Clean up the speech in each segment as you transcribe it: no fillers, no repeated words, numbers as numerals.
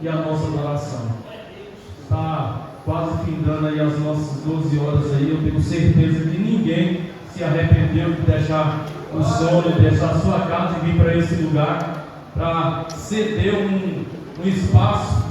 e a nossa adoração. Está quase findando aí as nossas 12 horas aí. Eu tenho certeza que ninguém se arrependeu de deixar o sono, deixar a sua casa e vir para esse lugar para ceder um espaço,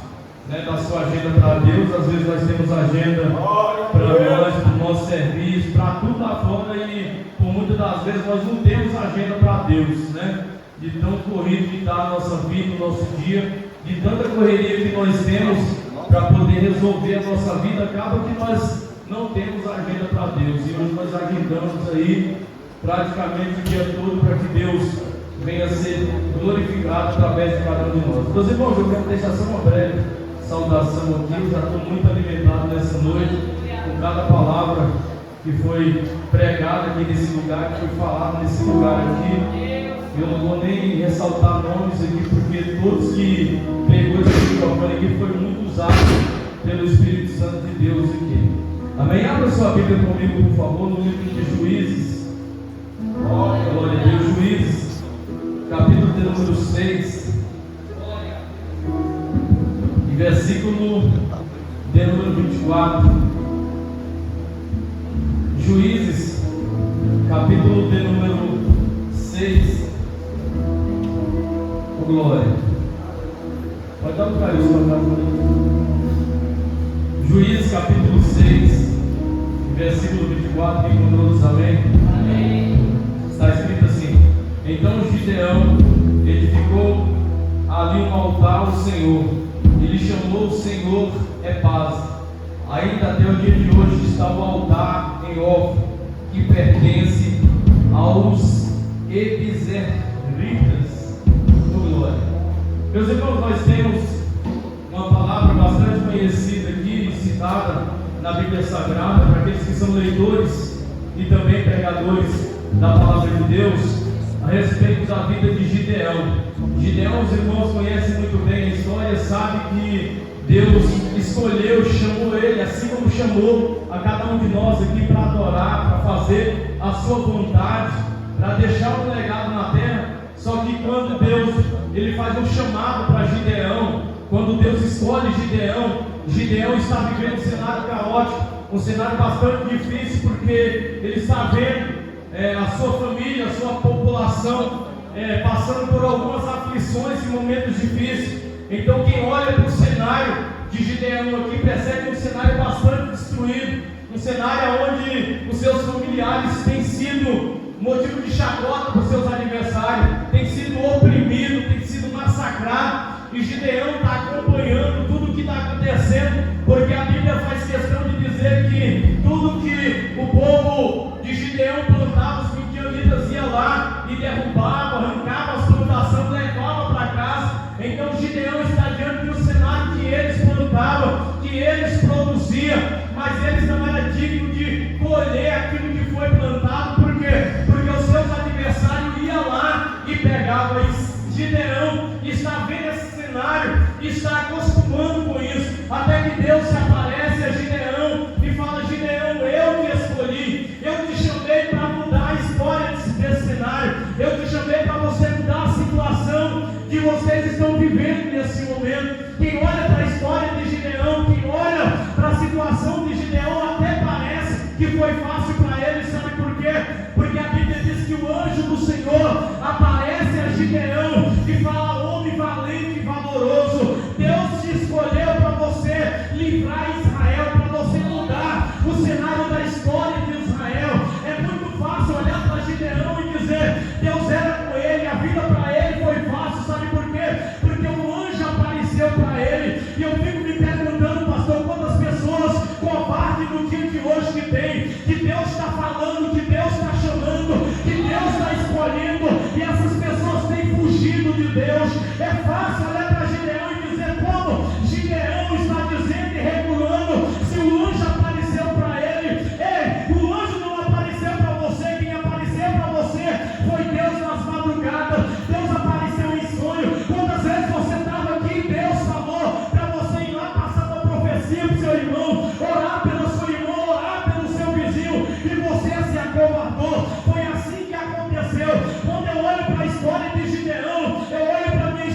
né, da sua agenda para Deus. Às vezes nós temos agenda para nós, para o nosso serviço, para tudo lá fora, e por muitas das vezes nós não temos agenda para Deus, né? De tão corrido que está a nossa vida, o nosso dia, de tanta correria que nós temos para poder resolver a nossa vida, acaba que nós não temos agenda para Deus. E hoje nós agendamos aí praticamente o dia todo para que Deus venha a ser glorificado através de cada um de nós. Meus irmãos, eu quero deixar só uma breve saudação aqui. Eu já estou muito alimentado nessa noite com cada palavra que foi pregada aqui nesse lugar, que foi falada nesse lugar aqui. Eu não vou nem ressaltar nomes aqui, porque todos que pegou esse microfone aqui foi muito usado pelo Espírito Santo de Deus aqui. Amém? Abra sua Bíblia comigo, por favor, no livro de Juízes. Glória a Deus. Juízes, capítulo de número 6, e versículo de número 24. Juízes, capítulo de número 6. Glória. Pode dar um carinho para cá. Juízes capítulo 6, versículo 24, quem mandou diz amém? Amém. Está escrito assim: então Gideão edificou ali um altar ao Senhor, e lhe chamou o Senhor é paz. Ainda até o dia de hoje está o altar em Ofra, que pertence aos Ebizeritas. Meus irmãos, nós temos uma palavra bastante conhecida aqui, citada na Bíblia Sagrada, para aqueles que são leitores e também pregadores da palavra de Deus, a respeito da vida de Gideão. Gideão, os irmãos conhecem muito bem a história, sabem que Deus escolheu, chamou ele, assim como chamou a cada um de nós aqui para adorar, para fazer a sua vontade, para deixar um legado na terra. Só que quando Deus ele faz um chamado para Gideão, quando Deus escolhe Gideão está vivendo um cenário caótico, um cenário bastante difícil, porque ele está vendo a sua família, a sua população passando por algumas aflições e momentos difíceis. Então quem olha para o cenário de Gideão aqui percebe um cenário bastante destruído, um cenário onde os seus familiares têm sido motivo de chacota para os seus adversários, tem sido oprimido, tem sido massacrado, e Gideão está acompanhando tudo o que está acontecendo, porque a Bíblia faz questão de dizer que tudo que o povo de Gideão plantava, os midianitas iam lá e derrubavam, arrancavam as plantações, levavam para casa. Então Gideão está diante de um cenário que eles plantavam, que eles produziam, mas eles não eram dignos de colher aquilo que foi plantado. Por quê? Porque os seus adversários iam lá e pegavam isso. Gideão está vendo esse cenário, está acostumando com isso, até que Deus se aparece a Gideão e fala: Gideão, eu te escolhi, eu te chamei para mudar a história desse cenário, eu te chamei para você mudar a situação que vocês estão vivendo nesse momento. Quem olha para a história de Gideão, quem olha para a situação de Gideão, até parece que foi fácil para ele. Sabe por quê? Porque a Bíblia diz que o anjo do Senhor aparece a Gideão e fala: homem valente e valoroso, Deus te escolheu para você livrar Israel, para você mudar o cenário da história de Israel. É muito fácil olhar para Gideão e dizer: Deus era com ele, a vida para ele foi fácil. Sabe por quê? Porque o anjo apareceu para ele. E eu fico me perguntando, pastor, quantas pessoas covardes no dia de hoje que Deus está falando, que Deus está chamando, que Deus está escolhendo, e essas pessoas têm fugido de Deus. É fácil olhar para Gideão e dizer: como Gideão está dizendo e regulando, se o anjo apareceu para ele. Ei, o anjo não apareceu para você, quem apareceu para você foi Deus nas madrugadas. Deus apareceu em sonho. Quantas vezes você estava aqui e Deus falou para você ir lá passar uma profecia para o seu irmão, orar pelo seu irmão, orar pelo seu vizinho, e você se acovardou? Foi assim que aconteceu. Quando eu olho para a história de Gideão, eu olho para a minha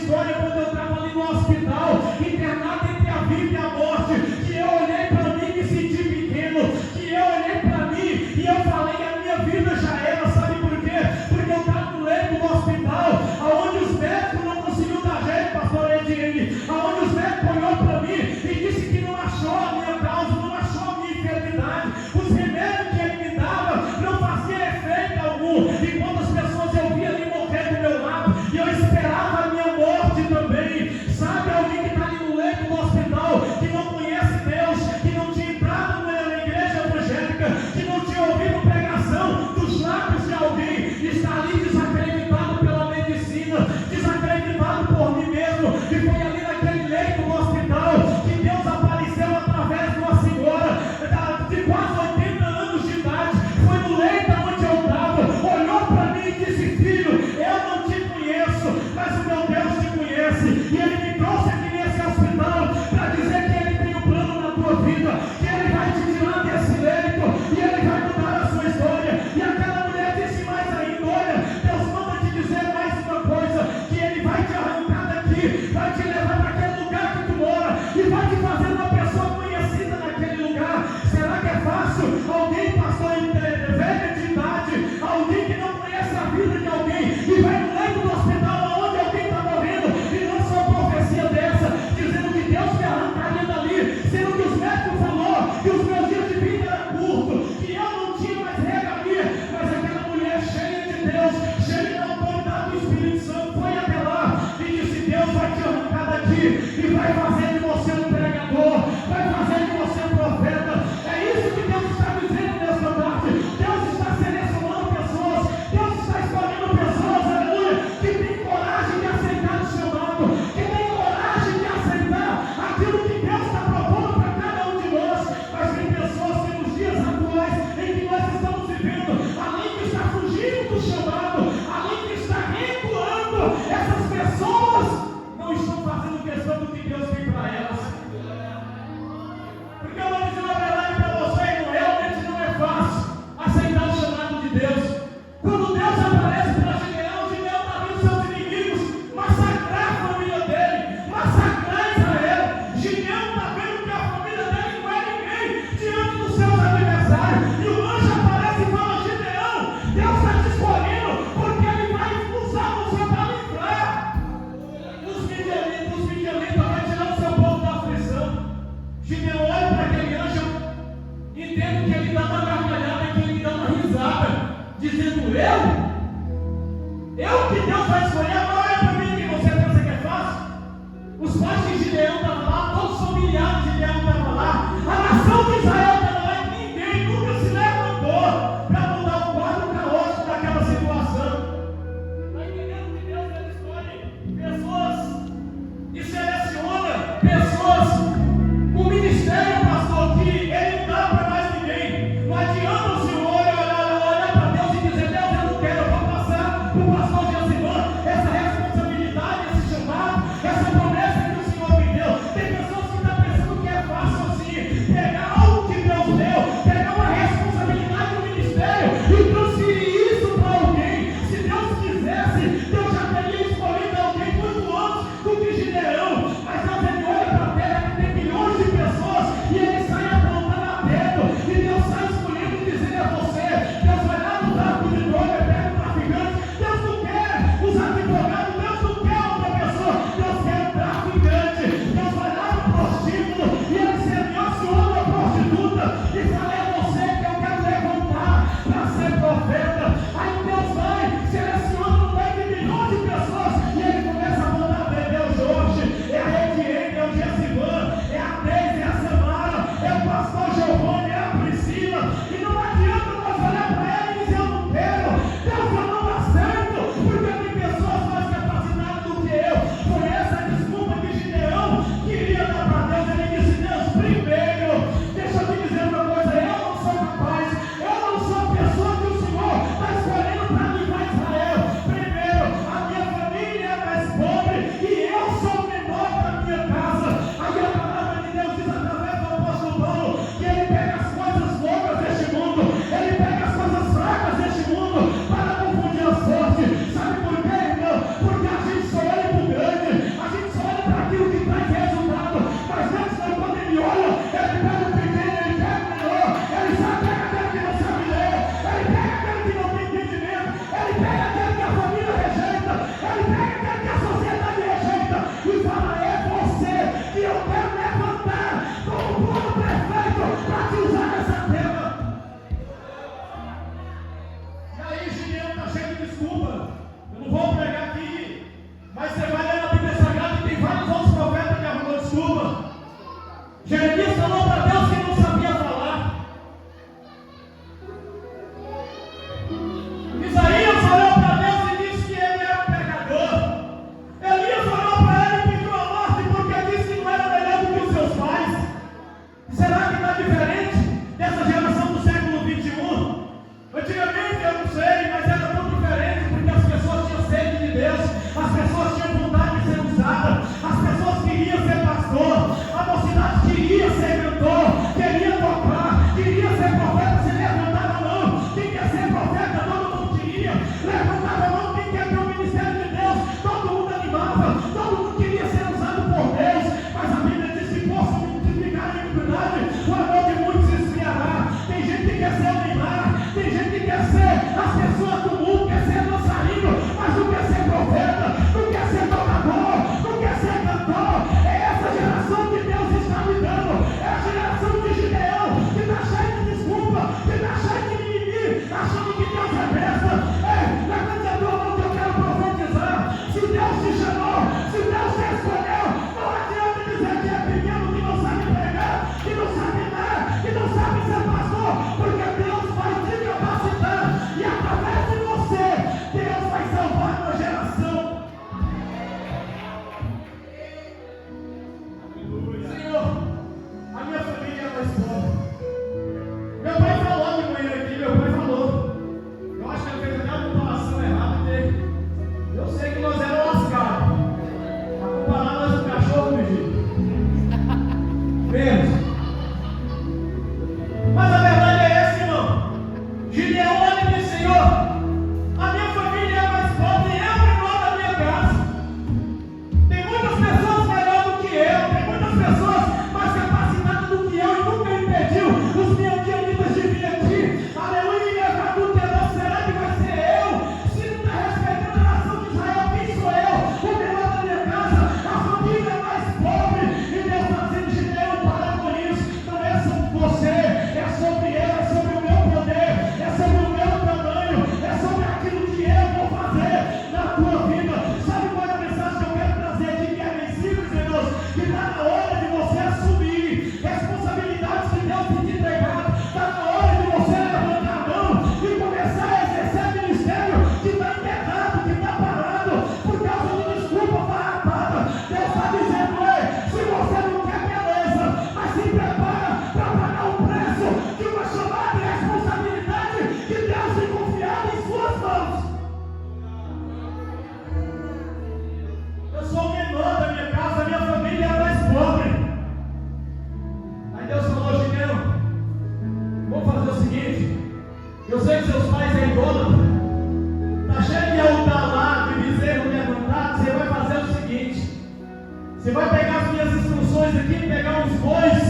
nesse aqui pegar uns bois,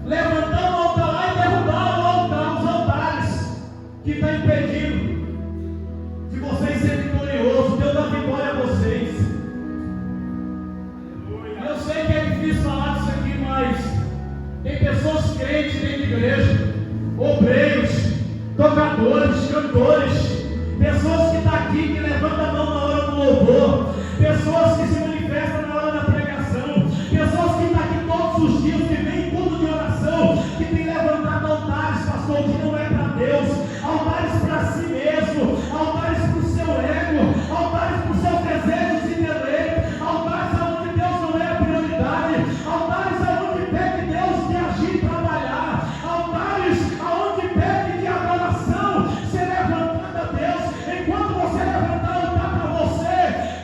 levantar o altar lá e derrubar o altar, os altares que está impedindo de vocês serem vitoriosos. Deus dá vitória a vocês. Eu sei que é difícil falar disso aqui, mas tem pessoas crentes dentro de igreja, obreiros, tocadores, cantores, pessoas que estão aqui, que levantam a mão na hora do louvor, pessoas que se manifestam na hora da pregação, pessoas que estão aqui todos os dias, que vêm em culto de oração, que tem levantado altares, pastor, que não é para Deus, altares para si mesmo, altares para o seu ego, altares para os seus desejos e deleites, altares aonde Deus não é a prioridade, altares aonde pede Deus de agir e trabalhar, altares aonde pede de adoração ser levantada a Deus. Enquanto você levantar o altar para você,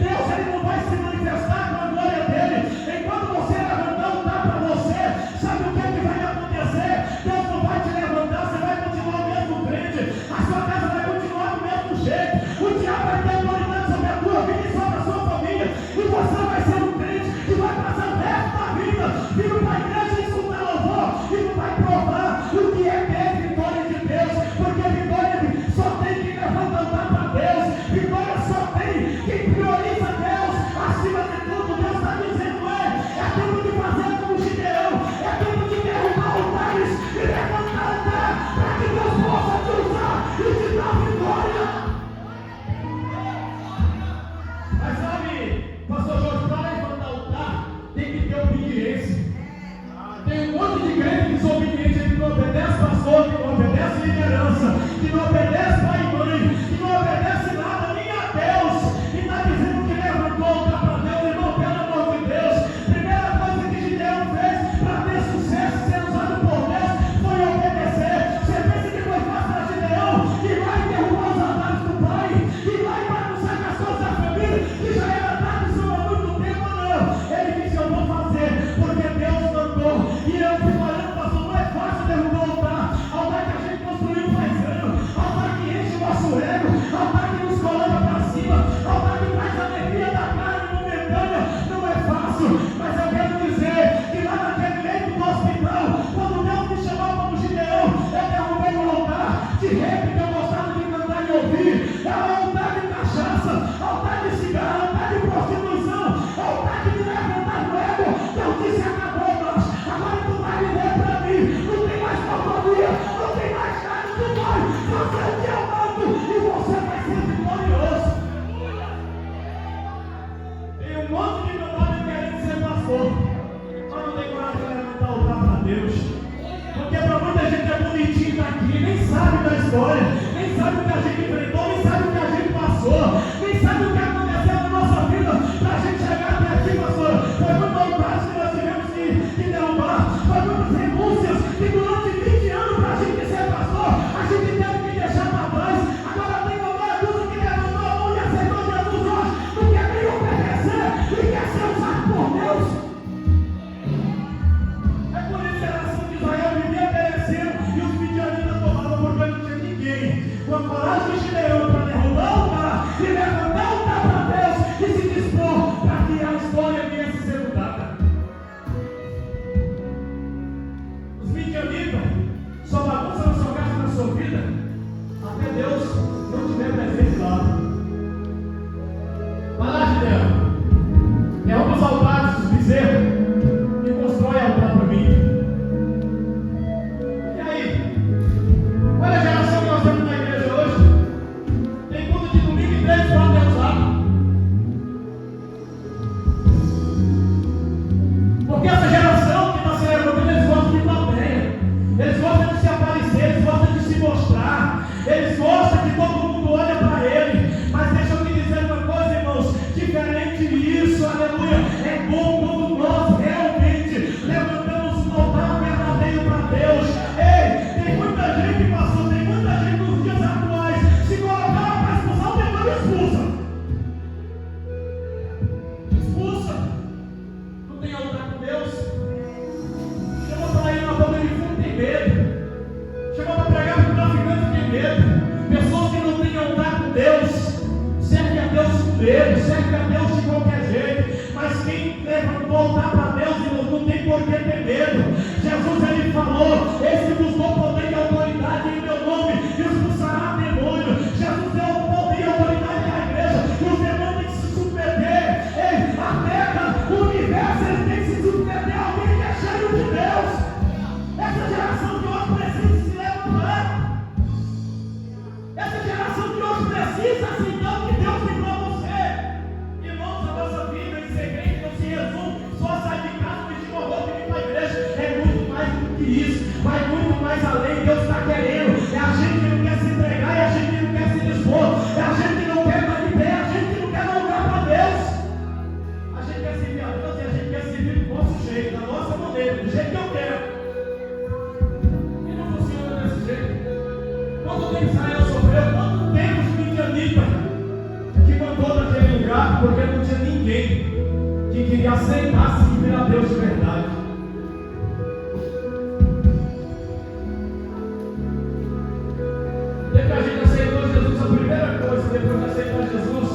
Deus ele não vai se manifestar com a glória dele. Enquanto você levantar o altar para você, sabe o que é que vai acontecer? Deus não vai te levantar, você vai continuar o mesmo crente, a sua casa vai continuar do mesmo jeito, o diabo vai ter autoridade sobre a tua vida e sobre a sua família, e você vai ser um crente que vai passar o resto da vida vindo para a igreja e escutar louvor e não vai provar o que é ter vitória de Deus, porque vitória só tem quem levanta o altar para Deus, vitória só tem quem prioriza Deus acima de tudo. Deus está dizendo: é tempo de fazer como Gideão, é tempo de derrubar altares e levantar altar para que Deus possa te usar e te dar vitória. Mas sabe, pastor Jorge, para levantar altar tem que ter obediência. Tem um monte de crente desobediente que não obedece pastor, que não obedece liderança, que não obedece pai e mãe, que não obedece nada nem a Deus, e está dizendo que levantou o altar para Deus. Irmão, pelo amor de Deus, primeira coisa que Gideão fez para ter sucesso, ser usado por Deus, foi obedecer. Você pensa que foi fácil para Gideão ir lá e derrubar os altares do pai, ir lá e bagunçar com as coisas da família, que já era tradição há muito tempo? Não, ele disse: eu vou fazer, porque Deus mandou. E eu fico olhando, pastor, não é fácil derrubar o altar que a gente construiu faz anos, altar que enche o nosso ego, altar que nos coloca para cima, altar que traz a alegria da carne momentânea. Não é fácil, mas eu quero dizer que lá naquele leito do hospital, quando Deus me chamou como Gideão, eu derrubei um altar de rap que eu gostava de cantar e ouvir. Era um altar de cachaça, altar de cigarro, altar de prostituição, altar que me levantar no ego. Deus disse: acabou, nós. Agora tu vai viver para mim. Não tem mais autonomia, não tem mais nada. Tu vai fazer o que eu mando e você vai ser vitorioso. Tem um monte de camarada querendo ser pastor, mas não tem coragem de levantar o altar para Deus. Porque para muita gente é bonitinho estar aqui, nem sabe da história, nem sabe o que a gente enfrentou, nem sabe o que a gente passou, nem sabe o que aconteceu na nossa vida para a gente chegar até aqui, pastor. Foi muito altar que nós tivemos que derrubar, foi muitas renúncias que durante 20 anos para a gente ser pastor, a gente teve que deixar para trás. Agora tem uma meia dúzia que levantou a mão e aceitou Jesus hoje, não quer nem obedecer e quer ser usado por Deus. É por isso que a nação de Israel vivia perecendo e os midianitas tomavam, porque não tinha ninguém com a coragem de Gideão para derrubar o altar e levantar o altar para Deus e se dispor para que a história viesse a ser mudada. medo. Jesus, ele falou: esse vos dou poder e autoridade em meu nome, e expulsará demônio. Jesus deu poder e autoridade à igreja, e os demônios têm que se submeter. Ei, a terra, o universo, eles têm que se submeter a alguém que é cheio de Deus. Essa geração de hoje precisa se levantar. Essa geração de hoje precisa aceitar o que Deus tem para você. Irmãos, a nossa vida em segredo não se resume só a sair de casa, vestir uma roupa e vir para a igreja. É muito mais do que isso, vai muito mais além. Deus está querendo. É a gente que não quer se entregar, é a gente que não quer se dispor, é a gente que não quer estar de pé, é a gente que não quer voltar para Deus. A gente quer servir a Deus e a gente quer servir do nosso jeito, da nossa maneira, do jeito que eu quero. E não funciona desse jeito. Quanto tempo Israel sofreu? Quanto tempo os midianitas que mandou naquele lugar, porque não tinha ninguém que queria aceitar servir a Deus de verdade. Depois que a gente aceitou Jesus, a primeira coisa, depois de aceitar Jesus,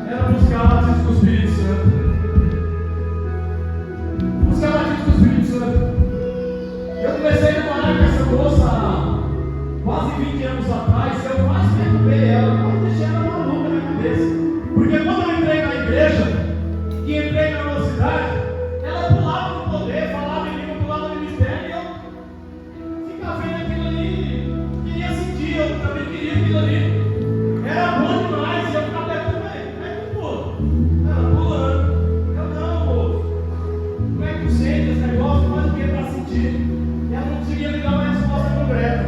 era buscar o batismo do Espírito Santo. Buscar o batismo do Espírito Santo. Eu comecei a namorar com essa moça há quase 20 anos atrás. Eu quase perturbei ela, quase deixei ela maluca na cabeça. Porque quando eu entrei na igreja e entrei na mocidade, ela pulava no poder, falava em língua, pulava no mistério, e eu ficava vendo aquilo ali, queria sentir, eu também queria aquilo ali. Era bom demais, e eu ficava perguntando: como é que pula? Ela pulando. Eu: não, moço, como é que tu sente esse negócio? Faz o que para sentir? E ela não conseguia me dar uma resposta concreta.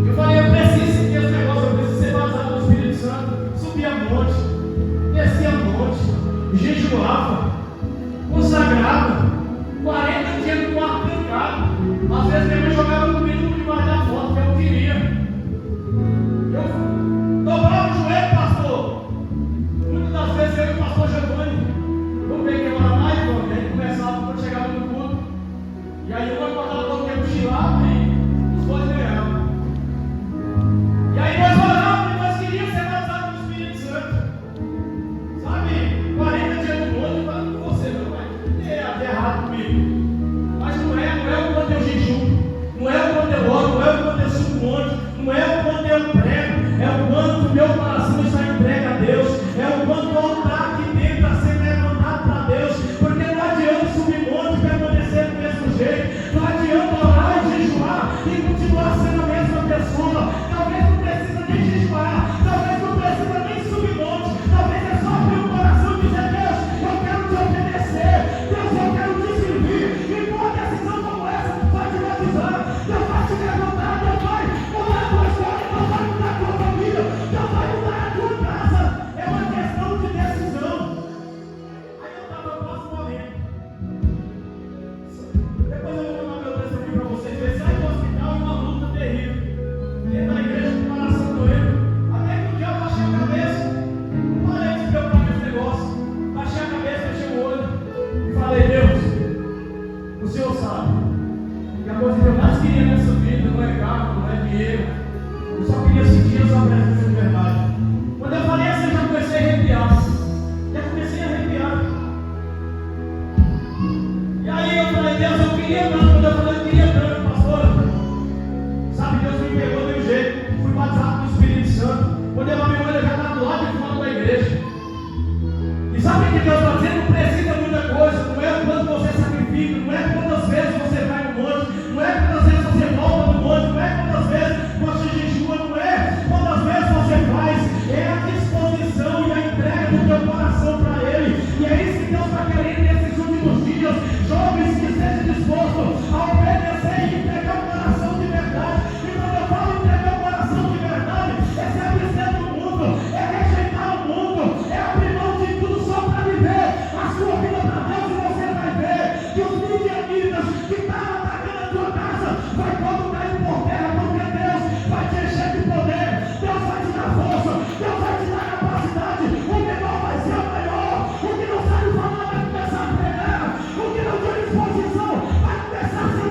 Eu falei: eu preciso sentir esse negócio, eu preciso ser batizado no Espírito Santo. Subia monte, descia monte, jejuava, consagrava, 40 dias no quarto trancado. Às vezes minha mãe jogava comigo debaixo da foto, que eu queria. Eu dobrava o joelho, pastor. Muitas das vezes eu e o pastor Giovanni, vamos ver quem mora mais, a gente conversava quando chegava no culto. E aí eu acordava todo tempo cochilava e os dois ganhavam. E aí nós orávamos e nós queríamos ser batizados no Espírito Santo. Sabe, 40 dias no monte, eu falei: você não vai ter errado comigo. Mas não é o quanto eu jejum, não é o quanto eu oro, não é o quanto eu subo o monte, não é o quanto eu prego, é o quanto o meu coração está entregue a Deus, é o quanto o altar que tem para ser levantado para Deus, porque não adianta subir monte e permanecer do mesmo jeito, não adianta orar e jejuar e continuar sendo a mesma pessoa. Talvez não precisa nem jejuar, talvez não precisa nem subir monte, talvez é só abrir o coração e dizer: Deus, eu quero te obedecer, Deus, eu quero te servir. E uma decisão como essa vai te batizar, Deus vai te levantar, Deus vai mudar a tua história, Deus vai mudar a tua família, Deus vai mudar a tua casa. É uma questão de decisão. Aí eu estava quase morrendo. Depois eu vou mandar meu texto aqui para vocês verem. Sai do hospital e uma luta terrível. Dentro da igreja, com o coração doendo. Até que um dia eu baixei a cabeça, não parei de se preocupar com esse negócio. Baixei a cabeça, fechei o olho e falei: Deus, o Senhor sabe que a coisa que eu mais queria nessa vida não é carro, não é dinheiro. Eu só queria sentir a sua presença de verdade. Quando eu falei assim, eu já comecei a arrepiar. E aí eu falei: Deus, eu queria tanto. Quando eu falei: eu queria tanto, pastora, sabe, Deus me pegou de um jeito. Fui batizado no Espírito Santo. Quando eu abri o olho, eu já estava do lado de fora da igreja. E sabe o que Deus está dizendo? Não precisa muita coisa. Não é o quanto você sacrifica, não é quantas vezes você vai no monte, não é quantas vezes você volta no monte, não é quantas vezes você jejua, não é quantas vezes você faz. É a disposição e a entrega do teu coração para Ele. E é isso que Deus está querendo nesses últimos dias. Jovens que estejam dispostos a obedecer e entregar o coração de verdade. E quando eu falo entregar o coração de verdade, é se abrir do mundo, é rejeitar o mundo, é abrir mão de tudo só para viver a sua vida para Deus. E você vai ver que os midianitas que estavam atacando a tua casa vai todo cair por terra, porque Deus vai te encher de poder, Deus vai te dar força, Deus vai te dar capacidade. O menor vai ser o maior, o que não sabe falar vai começar a pregar, o que não tem disposição vai começar a ser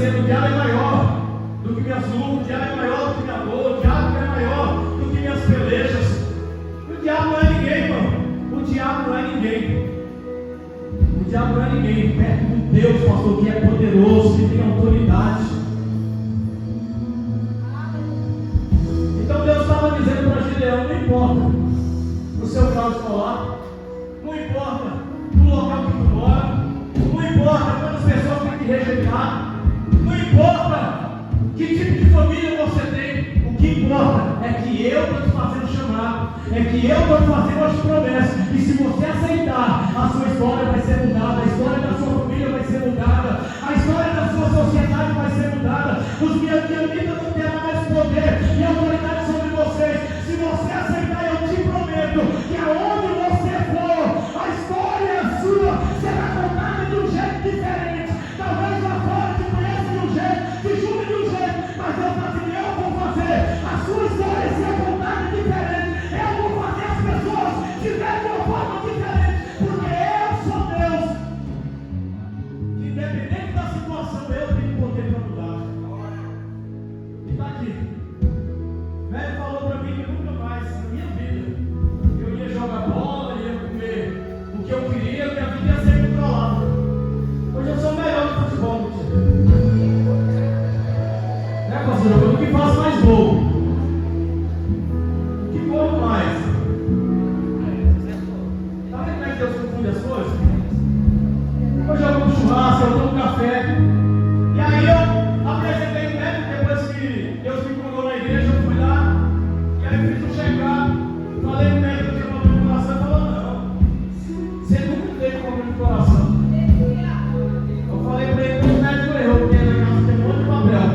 dizendo: o diabo é maior do que minhas lutas, o diabo é maior do que minha dor, o diabo é maior do que minhas pelejas. E o diabo não é ninguém, irmão. O diabo não é ninguém. O diabo não é ninguém perto de Deus, pastor, que é poderoso, que tem autoridade. Então Deus estava dizendo para Gideão: não importa o seu grau escolar, não importa o local que tu mora, não importa quantas pessoas têm que rejeitar, não importa que tipo de família você tem, o que importa é que eu estou te fazendo chamado, é que eu estou te fazendo as promessas, e se você aceitar, a sua história vai ser mudada, a história da sua família vai ser mudada, a história da sua sociedade vai ser mudada, os midianitas não terão mais poder e autoridade sobre vocês. Se você aceitar, eu te prometo que aonde você for, a história sua será contada de um jeito diferente. Talvez lá fora te conheça de um jeito, te julgue de um jeito, mas Deus está dizendo: eu vou fazer a sua história ser contada diferente, eu vou fazer as pessoas tiverem de uma forma diferente, porque eu sou Deus. Independente da situação, eu tenho poder para mudar. E está aqui. O velho falou para mim que nunca mais na minha vida eu ia jogar bola, ia comer o que eu queria, minha vida ia ser controlada. Hoje eu sou melhor no futebol, né, pastor? Eu que faço mais gol, o que corro mais. Tá vendo como é que Deus confunde as coisas? Hoje eu como churrasco, eu tomo café, e aí eu apresentei o médico. Depois que Deus me colocou na igreja, eu fui lá, e aí fiz um check-up, falei com o médico que tinha problema no coração. Ele falou: não, você nunca teve problema no coração. Eu falei para ele que o médico errou, porque na casa tem um monte de papel,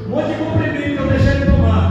um monte de comprimido que eu deixei ele tomar.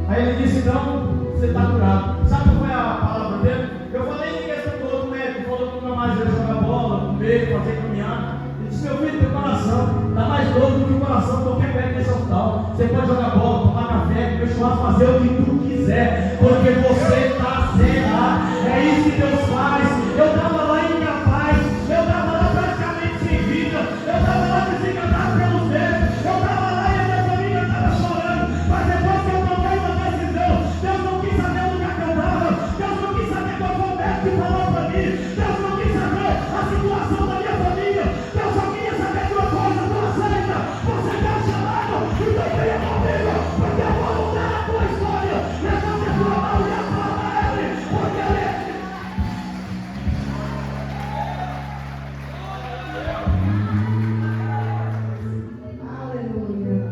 Aí ele disse: não, você está curado. Sabe qual foi a palavra dele? Eu falei em questão do outro médico, falou que nunca mais ia jogar bola, comer, fazer caminhada. Ele disse: meu filho, teu coração está mais novo do que o coração de qualquer médico nesse hospital. Você pode jogar bola, tomar café, comer churrasco, fazer o que tu quiser, porque você está zerado. É isso que Deus faz. Eu estava lá incapaz, eu estava lá praticamente sem vida, eu estava lá desencantado pelos dedos, eu estava lá e a minha família estava chorando, mas depois que eu tomei uma decisão, Deus não quis saber o lugar que eu estava, Deus não quis saber qual foi o médico que falou para mim, Deus não quis saber a situação da minha família, Deus só queria saber de uma coisa: tu aceita, você está chamado, então venha comigo, porque eu vou mudar a tua história. Levante a tua mão e aplauda Ele, porque Ele é.